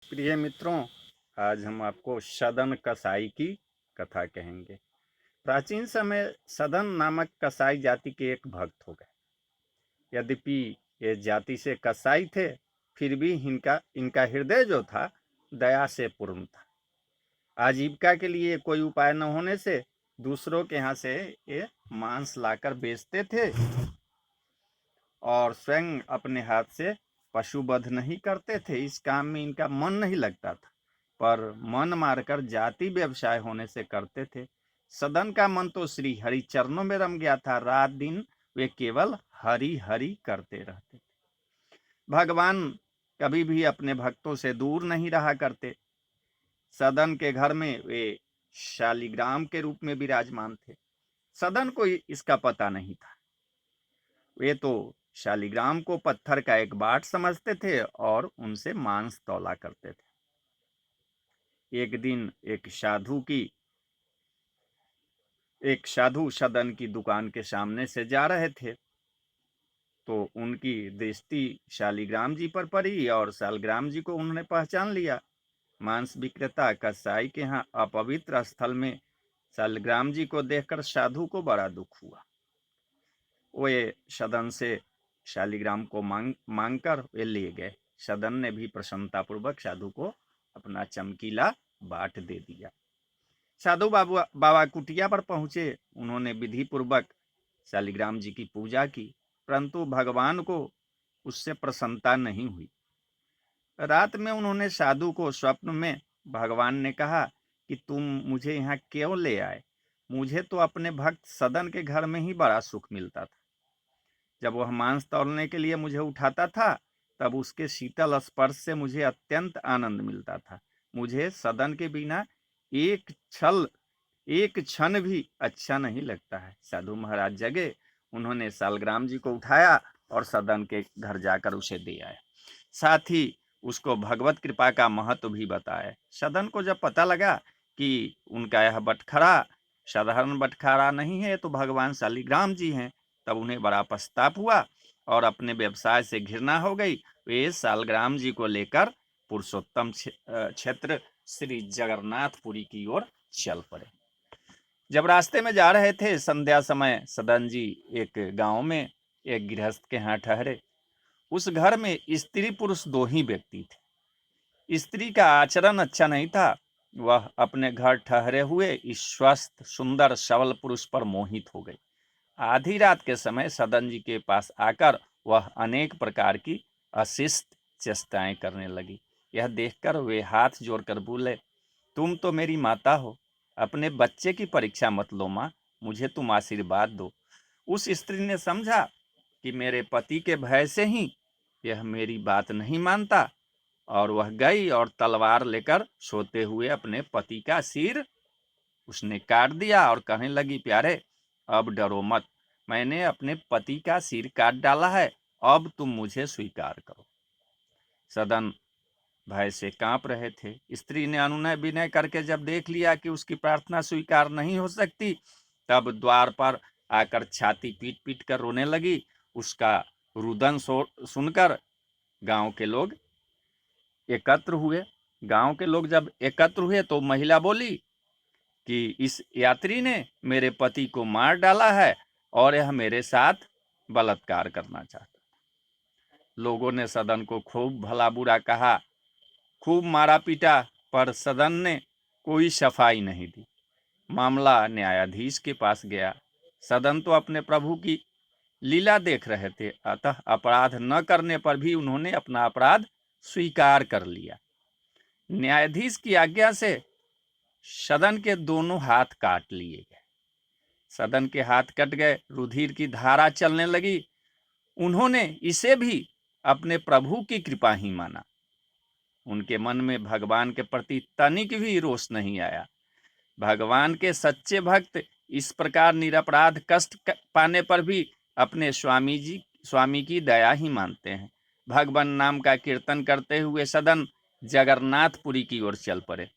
प्रिय मित्रों, आज हम आपको सदन कसाई की कथा कहेंगे। प्राचीन समय सदन नामक कसाई जाति के एक भक्त हो गए। यद्यपि ये जाति से कसाई थे, फिर भी इनका इनका हृदय जो था दया से पूर्ण था। आजीविका के लिए कोई उपाय न होने से दूसरों के यहाँ से ये मांस लाकर बेचते थे और स्वयं अपने हाथ से पशु वध नहीं करते थे। इस काम में इनका मन नहीं लगता था, पर मन मारकर जाति व्यवसाय होने से करते थे। सदन का मन तो श्री हरि चरणों में रम गया था। रात दिन वे केवल हरि हरि करते रहते थे। भगवान कभी भी अपने भक्तों से दूर नहीं रहा करते। सदन के घर में वे शालिग्राम के रूप में विराजमान थे। सदन को इसका पता नहीं था। वे तो शालिग्राम को पत्थर का एक बाट समझते थे और उनसे मांस तौला करते थे। एक दिन एक साधु सदन की दुकान के सामने से जा रहे थे, तो उनकी दृष्टि शालिग्राम जी पर पड़ी और शालिग्राम जी को उन्होंने पहचान लिया। मांस विक्रेता कसाई के यहाँ अपवित्र स्थल में शालिग्राम जी को देखकर साधु को बड़ा दुख हुआ। वे सदन से शालिग्राम को मांग कर वे ले गए। सदन ने भी प्रसन्नतापूर्वक साधु को अपना चमकीला बाट दे दिया। साधु बाबा कुटिया पर पहुंचे। उन्होंने विधि पूर्वक शालिग्राम जी की पूजा की, परंतु भगवान को उससे प्रसन्नता नहीं हुई। रात में उन्होंने साधु को स्वप्न में भगवान ने कहा कि तुम मुझे यहाँ क्यों ले आए? मुझे तो अपने भक्त सदन के घर में ही बड़ा सुख मिलता था। जब वह मांस तौलने के लिए मुझे उठाता था, तब उसके शीतल स्पर्श से मुझे अत्यंत आनंद मिलता था। मुझे सदन के बिना एक क्षण भी अच्छा नहीं लगता है। साधु महाराज जगे। उन्होंने शालिग्राम जी को उठाया और सदन के घर जाकर उसे दे आए। साथ ही उसको भगवत कृपा का महत्व भी बताया। सदन को जब पता लगा कि उनका यह बटखरा साधारण बटखरा नहीं है, तो भगवान शालिग्राम जी हैं, तब उन्हें बड़ा पछताप हुआ और अपने व्यवसाय से घृणा हो गई। वे शालिग्राम जी को लेकर पुरुषोत्तम क्षेत्र श्री जगन्नाथपुरी की ओर चल पड़े। जब रास्ते में जा रहे थे, संध्या समय सदन जी एक गांव में एक गृहस्थ के यहाँ ठहरे। उस घर में स्त्री पुरुष दो ही व्यक्ति थे। स्त्री का आचरण अच्छा नहीं था। वह अपने घर ठहरे हुए इस स्वस्थ सुंदर सबल पुरुष पर मोहित हो गई। आधी रात के समय सदन जी के पास आकर वह अनेक प्रकार की अशिष्ट चेष्टाएं करने लगी। यह देखकर वे हाथ जोड़कर बोले, तुम तो मेरी माता हो, अपने बच्चे की परीक्षा मत लो माँ, मुझे तुम आशीर्वाद दो। उस स्त्री ने समझा कि मेरे पति के भय से ही यह मेरी बात नहीं मानता, और वह गई और तलवार लेकर सोते हुए अपने पति का सिर उसने काट दिया और कहने लगी, प्यारे अब डरो मत, मैंने अपने पति का सिर काट डाला है, अब तुम मुझे स्वीकार करो। सदन भय से कांप रहे थे। स्त्री ने अनुनय विनय करके जब देख लिया कि उसकी प्रार्थना स्वीकार नहीं हो सकती, तब द्वार पर आकर छाती पीट पीट कर रोने लगी। उसका रुदन सुनकर गांव के लोग एकत्र हुए। गांव के लोग जब एकत्र हुए तो महिला बोली कि इस यात्री ने मेरे पति को मार डाला है और यह मेरे साथ बलात्कार करना चाहता। लोगों ने सदन को खूब भला बुरा कहा, खूब मारा पीटा, पर सदन ने कोई सफाई नहीं दी। मामला न्यायाधीश के पास गया। सदन तो अपने प्रभु की लीला देख रहे थे, अतः अपराध न करने पर भी उन्होंने अपना अपराध स्वीकार कर लिया। न्यायाधीश की आज्ञा से सदन के दोनों हाथ काट लिए गए। सदन के हाथ कट गए, रुधिर की धारा चलने लगी। उन्होंने इसे भी अपने प्रभु की कृपा ही माना। उनके मन में भगवान के प्रति तनिक भी रोष नहीं आया। भगवान के सच्चे भक्त इस प्रकार निरपराध कष्ट पाने पर भी अपने स्वामी की दया ही मानते हैं। भगवान नाम का कीर्तन करते हुए सदन जगन्नाथपुरी की ओर चल पड़े।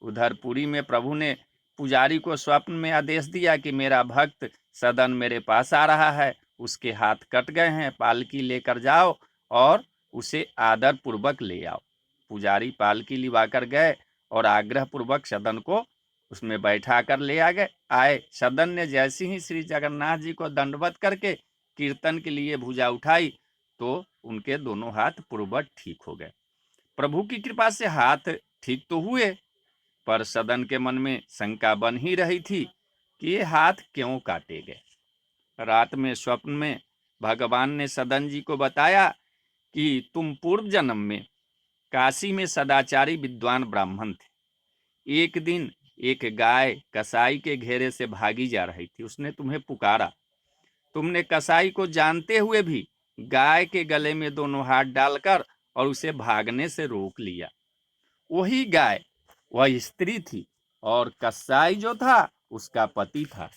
उधर पुरी में प्रभु ने पुजारी को स्वप्न में आदेश दिया कि मेरा भक्त सदन मेरे पास आ रहा है, उसके हाथ कट गए हैं, पालकी लेकर जाओ और उसे आदर पूर्वक ले आओ। पुजारी पालकी लिवाकर गए और आग्रह पूर्वक सदन को उसमें बैठा कर ले आए। सदन ने जैसे ही श्री जगन्नाथ जी को दंडवत करके कीर्तन के लिए भुजा उठाई तो उनके दोनों हाथ पूर्ववत ठीक हो गए। प्रभु की कृपा से हाथ ठीक तो हुए, पर सदन के मन में शंका बन ही रही थी कि ये हाथ क्यों काटे गए। रात में स्वप्न में भगवान ने सदन जी को बताया कि तुम पूर्व जन्म में काशी में सदाचारी विद्वान ब्राह्मण थे। एक दिन एक गाय कसाई के घेरे से भागी जा रही थी, उसने तुम्हें पुकारा। तुमने कसाई को जानते हुए भी गाय के गले में दोनों हाथ डालकर और उसे भागने से रोक लिया। वही गाय वह स्त्री थी और कसाई जो था उसका पति था।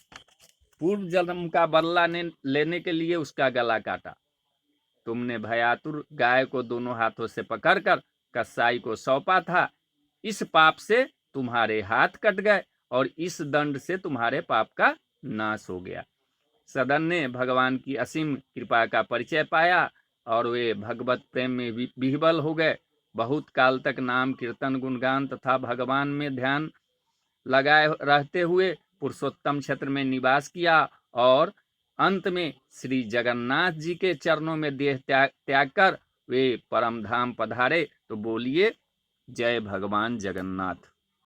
पूर्व जन्म का बदला लेने के लिए उसका गला काटा। तुमने भयातुर गाय को दोनों हाथों से पकड़कर कसाई को सौंपा था। इस पाप से तुम्हारे हाथ कट गए और इस दंड से तुम्हारे पाप का नाश हो गया। सदन ने भगवान की असीम कृपा का परिचय पाया और वे भगवत प्रेम में विह्वल हो गए। बहुत काल तक नाम कीर्तन गुणगान तथा भगवान में ध्यान लगाए रहते हुए पुरुषोत्तम क्षेत्र में निवास किया और अंत में श्री जगन्नाथ जी के चरणों में देह त्याग कर वे परम धाम पधारे। तो बोलिए जय भगवान जगन्नाथ।